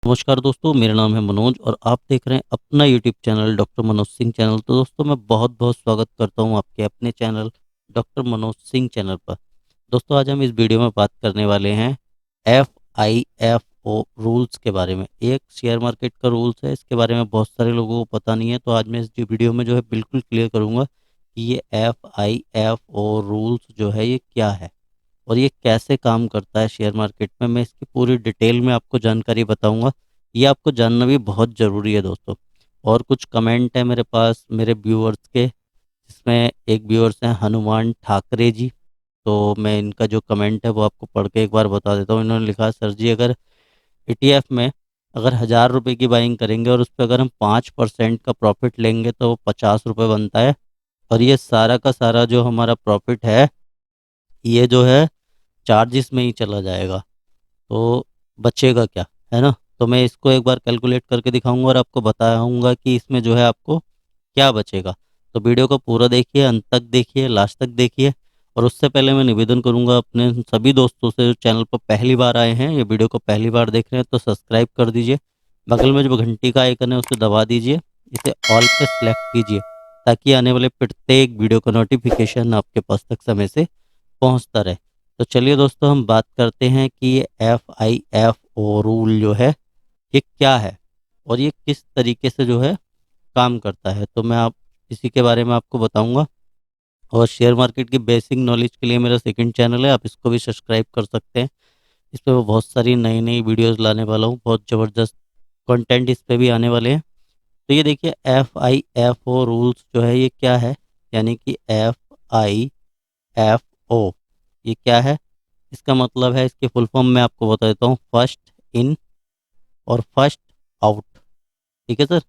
नमस्कार दोस्तों, मेरा नाम है मनोज और आप देख रहे हैं अपना YouTube channel doctor Manoj Singh channel. तो दोस्तों मैं बहुत-बहुत स्वागत करता हूं आपके अपने channel doctor Manoj Singh channel पर। दोस्तों आज हम इस वीडियो में बात करने वाले हैं एफआईएफओ रूल्स के बारे में। एक शेयर मार्केट का रूल्स है, इसके बारे में बहुत सारे लोगों को पता नहीं है। तो आज मैं इस वीडियो में जो है बिल्कुल क्लियर करूँगा कि ये एफआईएफओ रूल्स जो है ये क्या है और ये कैसे काम करता है शेयर मार्केट में। मैं इसकी पूरी डिटेल में आपको जानकारी बताऊंगा। ये आपको जानना भी बहुत ज़रूरी है दोस्तों। और कुछ कमेंट है मेरे पास मेरे व्यूअर्स के, जिसमें एक व्यूअर्स हैं हनुमान ठाकरे जी। तो मैं इनका जो कमेंट है वो आपको पढ़ के एक बार बता देता हूँ। इन्होंने लिखा, सर जी अगर ईटीएफ में अगर 1000 रुपये की बाइंग करेंगे और उस पर अगर हम 5% का प्रॉफिट लेंगे तो 50 रुपये बनता है। और ये सारा का सारा जो हमारा प्रॉफिट है ये जो है चार्जेस में ही चला जाएगा, तो बचेगा क्या, है ना? तो मैं इसको एक बार कैलकुलेट करके दिखाऊंगा और आपको बताऊंगा कि इसमें जो है आपको क्या बचेगा। तो वीडियो को पूरा देखिए, अंत तक देखिए, लास्ट तक देखिए। और उससे पहले मैं निवेदन करूंगा अपने सभी दोस्तों से जो चैनल पर पहली बार आए हैं, ये वीडियो को पहली बार देख रहे हैं, तो सब्सक्राइब कर दीजिए। बगल में जो घंटी का आइकन है उसे दबा दीजिए, इसे ऑल पे सेलेक्ट कीजिए ताकि आने वाले प्रत्येक वीडियो का नोटिफिकेशन आपके पास तक समय से पहुंचता रहे। तो चलिए दोस्तों हम बात करते हैं कि ये एफआईएफओ रूल जो है ये क्या है और ये किस तरीके से जो है काम करता है। तो मैं आप इसी के बारे में आपको बताऊंगा। और शेयर मार्केट की बेसिक नॉलेज के लिए मेरा सेकंड चैनल है, आप इसको भी सब्सक्राइब कर सकते हैं। इस पर मैं बहुत सारी नई नई वीडियोस लाने वाला हूँ, बहुत ज़बरदस्त कंटेंट इस पे भी आने वाले हैं। तो ये देखिए एफआईएफओ रूल्स जो है ये क्या है, यानी कि एफआईएफओ ये क्या है, इसका मतलब है, इसके फुल फॉर्म मैं आपको बता देता हूँ, फर्स्ट इन और फर्स्ट आउट। ठीक है सर,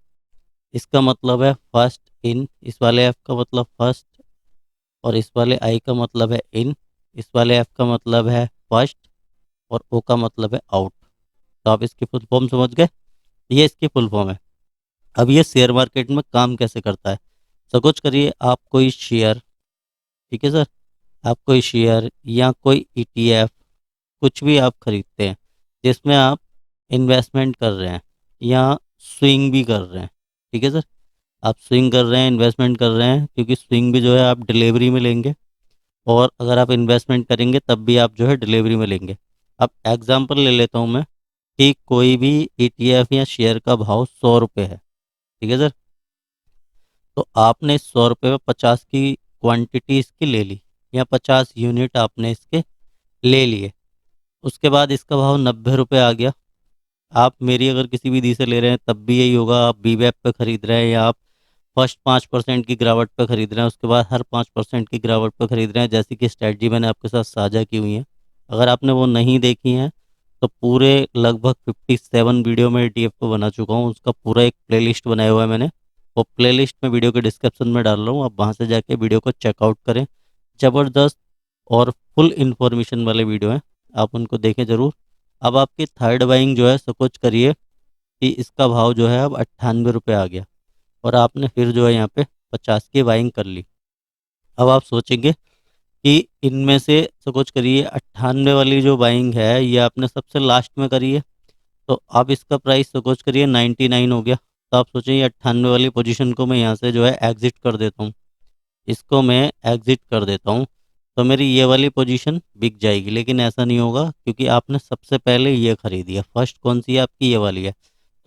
इसका मतलब है फर्स्ट इन, इस वाले एफ का मतलब फर्स्ट और इस वाले आई का मतलब है इन, इस वाले एफ का मतलब है फर्स्ट और ओ का मतलब है आउट। तो आप इसकी फुल फॉर्म समझ गए, ये इसकी फुल फॉर्म है। अब ये शेयर मार्केट में काम कैसे करता है। सपोज करिए आप कोई शेयर, ठीक है सर, आप कोई शेयर या कोई ईटीएफ कुछ भी आप खरीदते हैं जिसमें आप इन्वेस्टमेंट कर रहे हैं या स्विंग भी कर रहे हैं। ठीक है सर, आप स्विंग कर रहे हैं, इन्वेस्टमेंट कर रहे हैं, क्योंकि स्विंग भी जो है आप डिलीवरी में लेंगे और अगर आप इन्वेस्टमेंट करेंगे तब भी आप जो है डिलीवरी में लेंगे। अब एग्जांपल ले लेता हूँ मैं कि कोई भी ईटीएफ या शेयर का भाव 100 रुपये है। ठीक है सर, तो आपने 100 रुपये में 50 की क्वांटिटी इसकी ले ली या 50 यूनिट आपने इसके ले लिए। उसके बाद इसका भाव 90 रुपये आ गया। आप मेरी अगर किसी विधि से ले रहे हैं तब भी यही होगा। आप बी वेब पे खरीद रहे हैं या आप फर्स्ट 5% की गिरावट पे खरीद रहे हैं, उसके बाद हर 5% की गिरावट पे खरीद रहे हैं, जैसी कि स्ट्रैटेजी मैंने आपके साथ साझा की हुई है। अगर आपने वो नहीं देखी हैं तो पूरे लगभग 57 वीडियो में ईटीएफ को बना चुका हूँ, उसका पूरा एक प्लेलिस्ट बनाया हुआ है मैंने। वो प्लेलिस्ट में वीडियो के डिस्क्रिप्शन में डाल रहा हूँ, आप वहाँ से जाके वीडियो को चेकआउट करें। ज़बरदस्त और फुल इन्फॉर्मेशन वाले वीडियो हैं, आप उनको देखें ज़रूर। अब आपकी थर्ड बाइंग जो है, सपोज करिए कि इसका भाव जो है अब 98 रुपये आ गया और आपने फिर जो है यहाँ पे 50 की बाइंग कर ली। अब आप सोचेंगे कि इनमें से सपोज करिए 98 वाली जो बाइंग है ये आपने सबसे लास्ट में करी है, तो अब इसका प्राइस सपोज करिए 99 हो गया। तो आप सोचें ये 98 वाली पोजीशन को मैं यहाँ से जो है एग्जिट कर देता हूँ, इसको मैं एग्जिट कर देता हूँ, तो मेरी ये वाली पोजीशन बिक जाएगी। लेकिन ऐसा नहीं होगा क्योंकि आपने सबसे पहले ये खरीदी है। फर्स्ट कौन सी है आपकी, ये वाली है।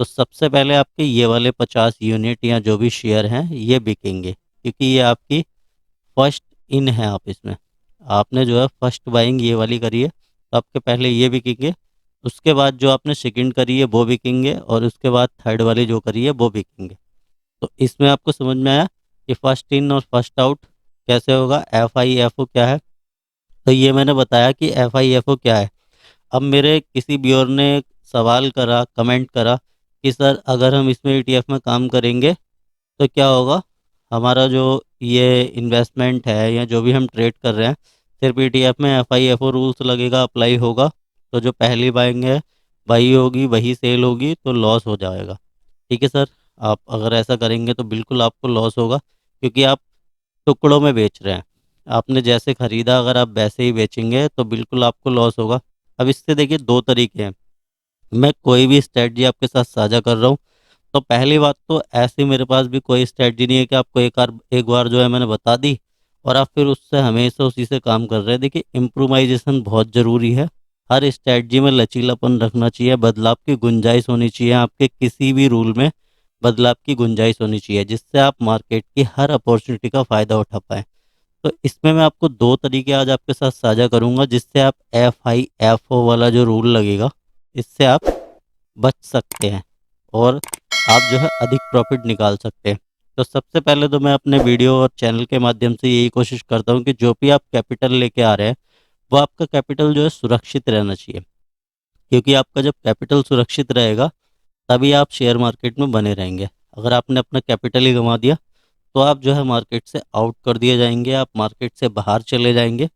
तो सबसे पहले आपके ये वाले 50 यूनिट या जो भी शेयर हैं ये बिकेंगे, क्योंकि ये आपकी फर्स्ट इन है। आप इसमें आपने जो है फर्स्ट बाइंग ये वाली करी है, तो आपके पहले ये बिकेंगे। उसके बाद जो आपने सेकंड करी है वो बिकेंगे और उसके बाद थर्ड वाली जो करी है वो बिकेंगे। तो इसमें आपको समझ में आया कि फर्स्ट इन और फर्स्ट आउट कैसे होगा। एफ आई एफ ओ क्या है, तो ये मैंने बताया कि एफ आई एफ ओ क्या है। अब मेरे किसी व्यूअर ने सवाल करा, कमेंट करा कि सर अगर हम इसमें ईटीएफ में काम करेंगे तो क्या होगा, हमारा जो ये इन्वेस्टमेंट है या जो भी हम ट्रेड कर रहे हैं सिर्फ ईटीएफ में F I F O rules लगेगा, अप्लाई होगा, तो जो पहली बाइंग है वही होगी, वही सेल होगी, तो लॉस हो जाएगा। ठीक है सर, आप अगर ऐसा करेंगे तो बिल्कुल आपको लॉस होगा, क्योंकि आप टुकड़ों में बेच रहे हैं। आपने जैसे खरीदा अगर आप वैसे ही बेचेंगे तो बिल्कुल आपको लॉस होगा। अब इससे देखिए दो तरीके हैं। मैं कोई भी स्ट्रेटजी आपके साथ साझा कर रहा हूँ, तो पहली बात तो ऐसी मेरे पास भी कोई स्ट्रेटजी नहीं है कि आपको एक बार जो है मैंने बता दी और आप फिर उससे हमेशा उसी से काम कर रहे हैं। देखिए, इम्प्रोवाइजेशन बहुत ज़रूरी है। हर स्ट्रेटजी में लचीलापन रखना चाहिए, बदलाव की गुंजाइश होनी चाहिए, आपके किसी भी रूल में बदलाव की गुंजाइश होनी चाहिए, जिससे आप मार्केट की हर अपॉर्चुनिटी का फ़ायदा उठा पाएँ। तो इसमें मैं आपको दो तरीके आज आपके साथ साझा करूंगा, जिससे आप FIFO वाला जो रूल लगेगा, इससे आप बच सकते हैं और आप जो है अधिक प्रॉफिट निकाल सकते हैं। तो सबसे पहले तो मैं अपने वीडियो और चैनल के माध्यम से यही कोशिश करता हूँ कि जो भी आप कैपिटल लेके आ रहे हैं, वो आपका कैपिटल जो है सुरक्षित रहना चाहिए। क्योंकि आपका जब कैपिटल सुरक्षित रहेगा, तभी आप शेयर मार्केट में बने रहेंगे। अगर आपने अपना कैपिटल ही गंवा दिया, तो आप जो है मार्केट से आउट कर दिए जाएंगे, आप मार्केट से बाहर चले जाएंगे।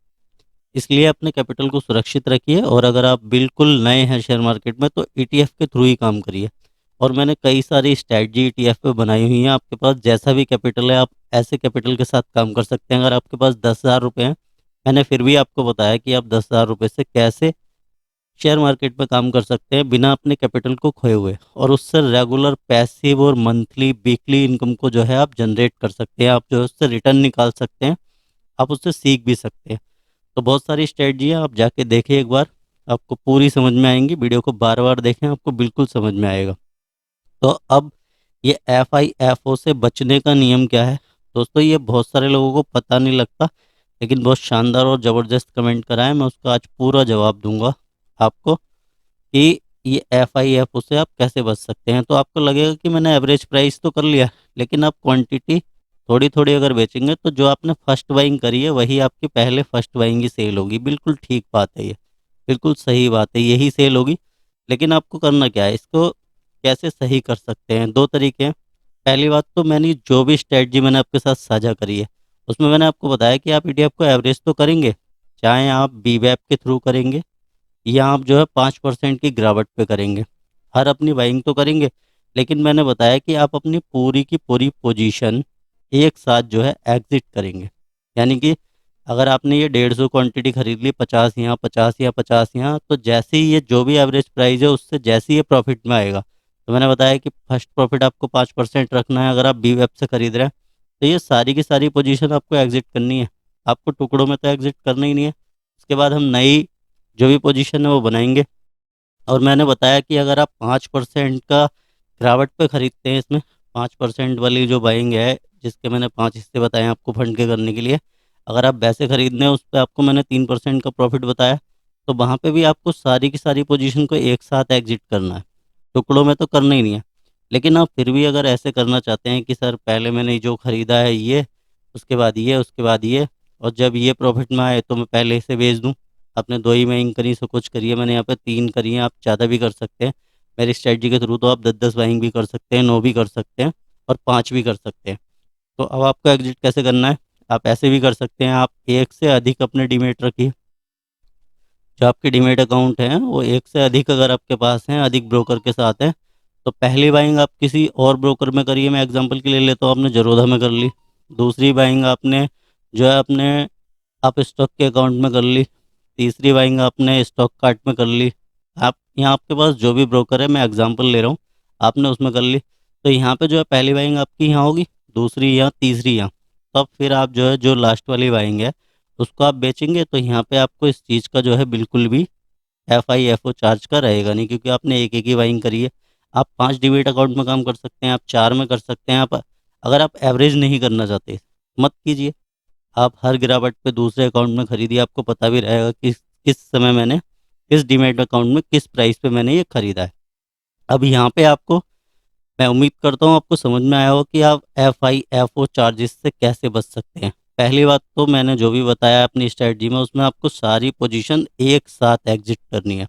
इसलिए अपने कैपिटल को सुरक्षित रखिए, और अगर आप बिल्कुल नए हैं शेयर मार्केट में, तो ETF के थ्रू ही काम करिए। और मैंने कई सारी स्ट्रैटेजी ETF पे बनाई हुई हैं। आपके पास जैसा भी कैपिटल है, आप ऐसे कैपिटल के साथ काम कर सकते हैं। अगर आपके पास 10,000 रुपये हैं, मैंने फिर भी आपको बताया कि आप 10,000 रुपये से कैसे शेयर मार्केट में काम कर सकते हैं बिना अपने कैपिटल को खोए हुए, और उससे रेगुलर पैसिव और मंथली वीकली इनकम को जो है आप जनरेट कर सकते हैं। आप जो है उससे रिटर्न निकाल सकते हैं, आप उससे सीख भी सकते हैं। तो बहुत सारी स्ट्रेटजी है, आप जाके देखें एक बार, आपको पूरी समझ में आएंगी। वीडियो को बार बार देखें, आपको बिल्कुल समझ में आएगा। तो अब ये FIFO से बचने का नियम क्या है दोस्तों, ये बहुत सारे लोगों को पता नहीं लगता, लेकिन बहुत शानदार और ज़बरदस्त कमेंट करा है। मैं उसका आज पूरा जवाब दूंगा आपको कि ये FIFO से आप कैसे बच सकते हैं। तो आपको लगेगा कि मैंने एवरेज प्राइस तो कर लिया, लेकिन आप क्वांटिटी थोड़ी थोड़ी अगर बेचेंगे, तो जो आपने फर्स्ट बाइंग करी है वही आपकी पहले फर्स्ट बाइंग ही सेल होगी। बिल्कुल ठीक बात है ये, बिल्कुल सही बात है, यही सेल होगी। लेकिन आपको करना क्या है, इसको कैसे सही कर सकते हैं? दो तरीके हैं। पहली बात तो, मैंने जो भी स्ट्रेटजी मैंने आपके साथ साझा करी है, उसमें मैंने आपको बताया कि आप ETF को एवरेज तो करेंगे, चाहे आप BWAP के थ्रू करेंगे या आप जो है 5% की गिरावट पे करेंगे, हर अपनी बाइंग तो करेंगे। लेकिन मैंने बताया कि आप अपनी पूरी की पूरी पोजीशन एक साथ जो है एग्जिट करेंगे। यानी कि अगर आपने ये 150 क्वांटिटी खरीद ली, 50 यहाँ 50 या 50 यहाँ, तो जैसे ही ये जो भी एवरेज प्राइस है उससे जैसे ही ये प्रॉफिट में आएगा, तो मैंने बताया कि फर्स्ट प्रॉफिट आपको 5% रखना है। अगर आप BWAP से खरीद रहे हैं, तो ये सारी की सारी पोजीशन आपको एग्जिट करनी है। आपको टुकड़ों में तो एग्जिट करना ही नहीं है। उसके बाद हम नई जो भी पोजीशन है वो बनाएंगे। और मैंने बताया कि अगर आप 5% का गिरावट पे खरीदते हैं, इसमें 5% वाली जो बाइंग है, जिसके मैंने 5 हिस्से बताए हैं आपको फंड के करने के लिए, अगर आप वैसे खरीदने हैं, उस पर आपको मैंने 3% का प्रॉफिट बताया। तो वहाँ पे भी आपको सारी की सारी पोजीशन को एक साथ एग्जिट करना है, टुकड़ों में तो करना ही नहीं है। लेकिन आप फिर भी अगर ऐसे करना चाहते हैं कि सर पहले मैंने जो खरीदा है ये, उसके बाद ये, उसके बाद ये, और जब ये प्रॉफिट में आए तो मैं पहले इसे बेच दूं। आपने 2 ही बाइंग करी, सो कुछ करिए, मैंने यहाँ पे 3 करी हैं, आप ज़्यादा भी कर सकते हैं। मेरी स्ट्रेटजी के थ्रू तो आप 10-10 बाइंग भी कर सकते हैं, 9 भी कर सकते हैं, और 5 भी कर सकते हैं। तो अब आपको एग्जिट कैसे करना है, आप ऐसे भी कर सकते हैं। आप एक से अधिक अपने डीमेट रखिए। जो आपके डीमेट अकाउंट हैं वो एक से अधिक अगर आपके पास हैं, अधिक ब्रोकर के साथ हैं, तो पहली बाइंग आप किसी और ब्रोकर में करिए। मैं एग्जांपल के लिए लेता हूँ, आपने जरोधा में कर ली। दूसरी बाइंग आपने जो है अपने आप स्टॉक के अकाउंट में कर ली। तीसरी बाइंग आपने स्टॉक कार्ट में कर ली। आप यहाँ आपके पास जो भी ब्रोकर है, मैं एग्जांपल ले रहा हूँ, आपने उसमें कर ली। तो यहाँ पे जो है पहली बाइंग आपकी यहाँ होगी, दूसरी यहाँ, तीसरी यहाँ। तब फिर आप जो है जो लास्ट वाली बाइंग है उसको आप बेचेंगे, तो यहाँ पे आपको इस चीज़ का जो है बिल्कुल भी FIFO चार्ज का रहेगा नहीं, क्योंकि आपने एक एक ही बाइंग करी है। आप 5 डिमेट अकाउंट में काम कर सकते हैं, आप 4 में कर सकते हैं। आप अगर आप एवरेज नहीं करना चाहते, मत कीजिए। आप हर गिरावट पे दूसरे अकाउंट में खरीदिए, आपको पता भी रहेगा कि किस समय मैंने किस डीमैट अकाउंट में किस प्राइस पे मैंने ये खरीदा है। अब यहाँ पे आपको, मैं उम्मीद करता हूँ आपको समझ में आया हो कि आप FIFO चार्जेस से कैसे बच सकते हैं। पहली बात तो, मैंने जो भी बताया अपनी स्ट्रेटजी में, उसमें आपको सारी पोजीशन एक साथ एग्जिट करनी है।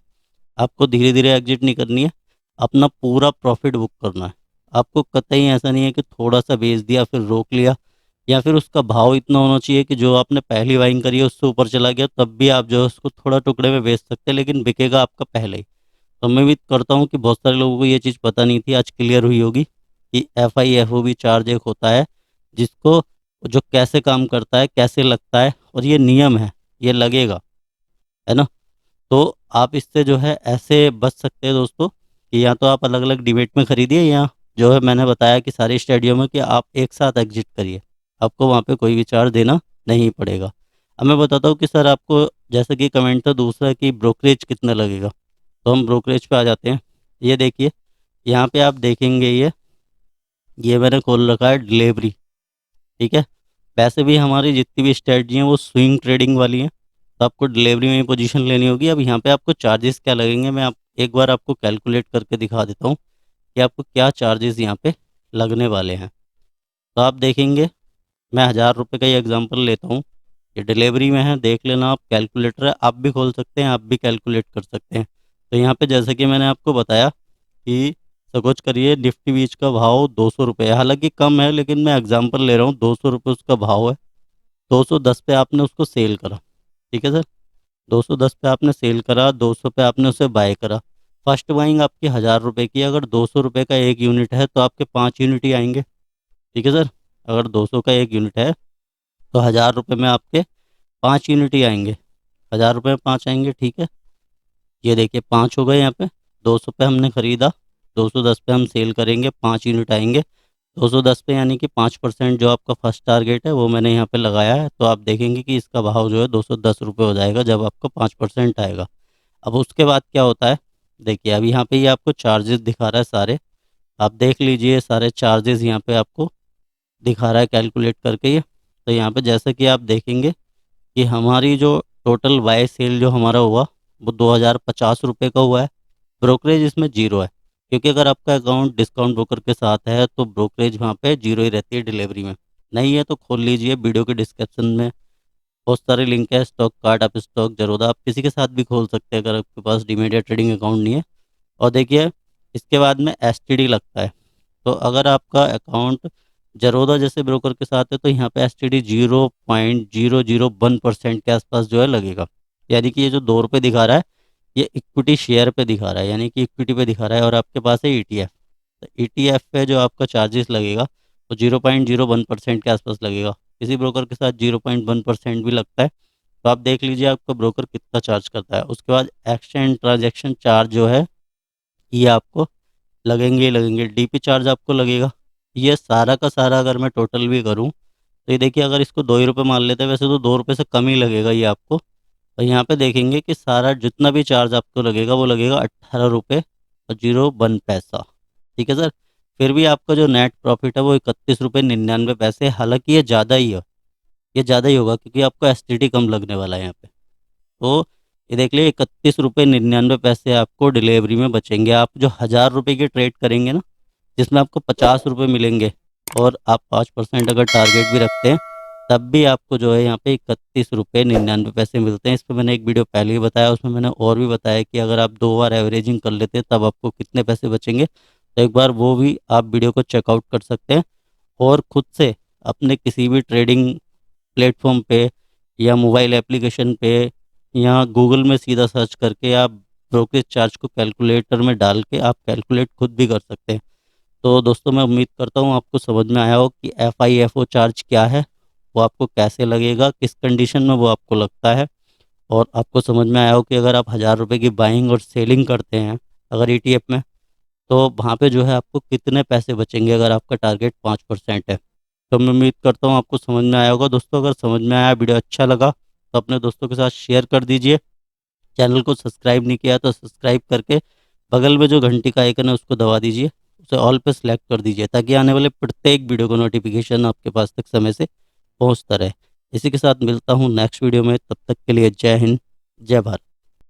आपको धीरे धीरे एग्जिट नहीं करनी है, अपना पूरा प्रॉफिट बुक करना है। आपको कतई ऐसा नहीं है कि थोड़ा सा बेच दिया फिर रोक लिया, या फिर उसका भाव इतना होना चाहिए कि जो आपने पहली बाइंग करी है उससे ऊपर चला गया, तब भी आप जो है उसको थोड़ा टुकड़े में बेच सकते हैं, लेकिन बिकेगा आपका पहले ही। तो मैं उम्मीद करता हूँ कि बहुत सारे लोगों को ये चीज़ पता नहीं थी, आज क्लियर हुई होगी कि FIFO भी चार्ज एक होता है, जिसको जो कैसे काम करता है, कैसे लगता है, और ये नियम है, ये लगेगा, है ना। तो आप इससे जो है ऐसे बच सकते हैं दोस्तों कि या तो आप अलग अलग डिबेट में खरीदिए, या जो है मैंने बताया कि सारे स्टेडियम में कि आप एक साथ एग्जिट करिए, आपको वहाँ पे कोई भी चार्ज देना नहीं पड़ेगा। अब मैं बताता हूँ कि सर आपको, जैसे कि कमेंट था दूसरा कि ब्रोकरेज कितना लगेगा, तो हम ब्रोकरेज पे आ जाते हैं। ये देखिए, यहाँ पे आप देखेंगे, ये मैंने खोल रखा है डिलीवरी। ठीक है, वैसे भी हमारी जितनी भी स्ट्रेटजी हैं वो स्विंग ट्रेडिंग वाली हैं, तो आपको डिलीवरी में ही पोजीशन लेनी होगी। अब यहाँ पे आपको चार्जेस क्या लगेंगे, मैं आप एक बार आपको कैलकुलेट करके दिखा देता हूँ कि आपको क्या चार्जेस यहाँ पे लगने वाले हैं। तो आप देखेंगे, मैं 1000 रुपये का ही एग्जांपल लेता हूँ। ये डिलीवरी में है, देख लेना आप, कैलकुलेटर है, आप भी खोल सकते हैं, आप भी कैलकुलेट कर सकते हैं। तो यहाँ पे जैसे कि मैंने आपको बताया कि सपोज करिए निफ्टी बीच का भाव 200 रुपये है, हालांकि कम है लेकिन मैं एग्जांपल ले रहा हूँ, 200 रुपये उसका भाव है। 210 पे आपने उसको सेल करा, ठीक है सर, 210 पे आपने सेल करा, 200 पे आपने उसे बाय करा। फर्स्ट बाइंग आपकी 1000 रुपये की, अगर 200 रुपये का एक यूनिट है तो आपके 5 यूनिट ही आएंगे। ठीक है सर, अगर 200 का एक यूनिट है तो 1000 रुपये में आपके 5 यूनिट ही आएंगे, 1000 रुपये में 5 आएंगे। ठीक है, ये देखिए 5 हो गए यहाँ पे। 200 पे हमने ख़रीदा, 210 पे हम सेल करेंगे, 5 यूनिट आएंगे। 210 पे यानी कि 5% जो आपका फर्स्ट टारगेट है वो मैंने यहाँ पे लगाया है, तो आप देखेंगे कि इसका भाव जो है 210 रुपये हो जाएगा जब आपका 5% आएगा। अब उसके बाद क्या होता है, देखिए अब यहाँ पे ये आपको चार्जेस दिखा रहा है सारे, आप देख लीजिए सारे चार्जेस यहाँ पे आपको दिखा रहा है कैलकुलेट करके ये। तो यहाँ पे जैसे कि आप देखेंगे कि हमारी जो टोटल बाय सेल जो हमारा हुआ वो 2050 रुपये का हुआ है। ब्रोकरेज इसमें जीरो है, क्योंकि अगर आपका अकाउंट डिस्काउंट ब्रोकर के साथ है तो ब्रोकरेज वहाँ पे जीरो ही रहती है डिलीवरी में। नहीं है तो खोल लीजिए, वीडियो के डिस्क्रिप्शन में बहुत सारे लिंक है, स्टॉक कार्ड, आप स्टॉक जरोदा, आप किसी के साथ भी खोल सकते हैं अगर आपके पास डीमेट या ट्रेडिंग अकाउंट नहीं है। और देखिए इसके बाद में एसटीडी लगता है, तो अगर आपका अकाउंट जरोदा जैसे ब्रोकर के साथ है तो यहाँ पे एसटीडी 0.001% के आसपास जो है लगेगा। यानी कि ये जो 2 रुपये दिखा रहा है ये इक्विटी शेयर पे दिखा रहा है, यानी कि इक्विटी पे दिखा रहा है, और आपके पास है ईटीएफ, तो ईटीएफ पे जो आपका चार्जेस लगेगा वो 0.01% के आसपास लगेगा। किसी ब्रोकर के साथ 0.1% भी लगता है, तो आप देख लीजिए आपका ब्रोकर कितना चार्ज करता है। उसके बाद एक्सचेंज ट्रांजैक्शन चार्ज जो है ये आपको लगेंगे ही लगेंगे, डीपी चार्ज आपको लगेगा। ये सारा का सारा अगर मैं टोटल भी करूँ तो ये देखिए, अगर इसको 2 ही रुपये मान लेते हैं, वैसे तो 2 रुपये से कम ही लगेगा ये आपको। और यहाँ पे देखेंगे कि सारा जितना भी चार्ज आपको लगेगा वो लगेगा 18 रुपये और 01 पैसा। ठीक है सर, फिर भी आपका जो नेट प्रॉफिट है वो 31 रुपये 99 पैसे, हालांकि ये ज़्यादा ही है, ये ज़्यादा ही होगा क्योंकि आपको एसटीडी कम लगने वाला है यहाँ पे। तो ये देख लिए 31 रुपये 99 पैसे आपको डिलीवरी में बचेंगे। आप जो 1000 रुपये की ट्रेड करेंगे ना, जिसमें आपको 50 रुपये मिलेंगे, और आप 5% अगर टारगेट भी रखते हैं तब भी आपको जो है यहाँ पे 31 रुपये 99 पैसे मिलते हैं। इस पर मैंने एक वीडियो पहले ही बताया, उसमें मैंने और भी बताया कि अगर आप 2 बार एवरेजिंग कर लेते हैं तब आपको कितने पैसे बचेंगे, तो एक बार वो भी आप वीडियो को चेकआउट कर सकते हैं। और ख़ुद से अपने किसी भी ट्रेडिंग प्लेटफॉर्म पे या मोबाइल एप्लीकेशन पे या गूगल में सीधा सर्च करके आप ब्रोकरेज चार्ज को कैलकुलेटर में डाल के आप कैलकुलेट खुद भी कर सकते हैं। तो दोस्तों मैं उम्मीद करता हूँ आपको समझ में आया हो कि FIFO चार्ज क्या है, वो आपको कैसे लगेगा, किस कंडीशन में वो आपको लगता है, और आपको समझ में आया हो कि अगर आप 1000 रुपये की बाइंग और सेलिंग करते हैं अगर ETF में, तो वहाँ पे जो है आपको कितने पैसे बचेंगे अगर आपका टारगेट 5% है। तो मैं उम्मीद करता हूँ आपको समझ में आया होगा दोस्तों। अगर समझ में आया, वीडियो अच्छा लगा तो अपने दोस्तों के साथ शेयर कर दीजिए। चैनल को सब्सक्राइब नहीं किया तो सब्सक्राइब करके बगल में जो घंटी का आइकन है उसको दबा दीजिए, उसे ऑल पे सेलेक्ट कर दीजिए, ताकि आने वाले प्रत्येक वीडियो को नोटिफिकेशन आपके पास तक समय से पहुंचता रहे। इसी के साथ मिलता हूं नेक्स्ट वीडियो में, तब तक के लिए जय हिंद, जय भारत।